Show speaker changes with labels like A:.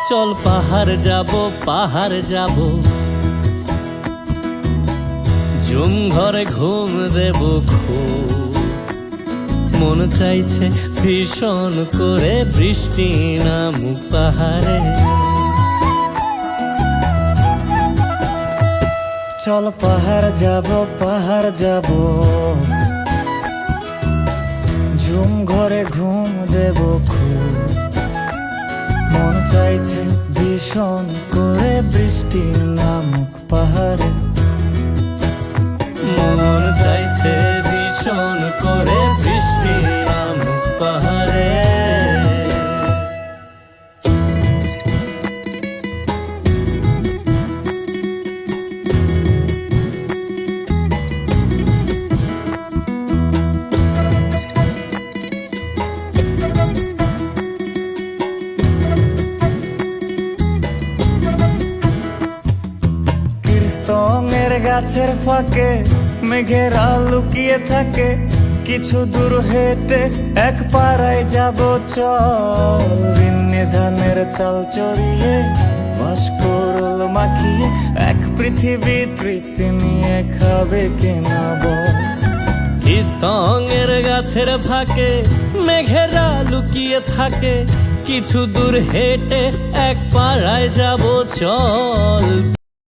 A: চল পাহাড় যাব ঝুম ঘরে ঘুম দেব খুব। মন চাইছে ভীষণ করে বৃষ্টি নামুক পাহাড়ে।
B: চল পাহাড় যাব ঝুম ঘরে ঘুম দেব খুব। মন চাইছে ভীষণ করে বৃষ্টি নামুক পাহাড়ে।
A: মন চাইছে ভীষণ করে বৃষ্টি নামুক পাহাড়ে।
B: স্তঙের গাছের ফাঁকে মেঘেরা লুকিয়ে থাকে। কিছু দূর হেঁটে এক পাড়ায় যাব চল। ভিন্নে ধানের চাল চড়িয়ে বাঁশকরল মাখিয়ে এক পৃথিবী প্রীতি নিয়ে খাবে কেনা বল।
A: স্তঙের গাছের ফাঁকে মেঘেরা লুকিয়ে থাকে। কিছু দূর হেঁটে এক পাড়ায় যাব চল।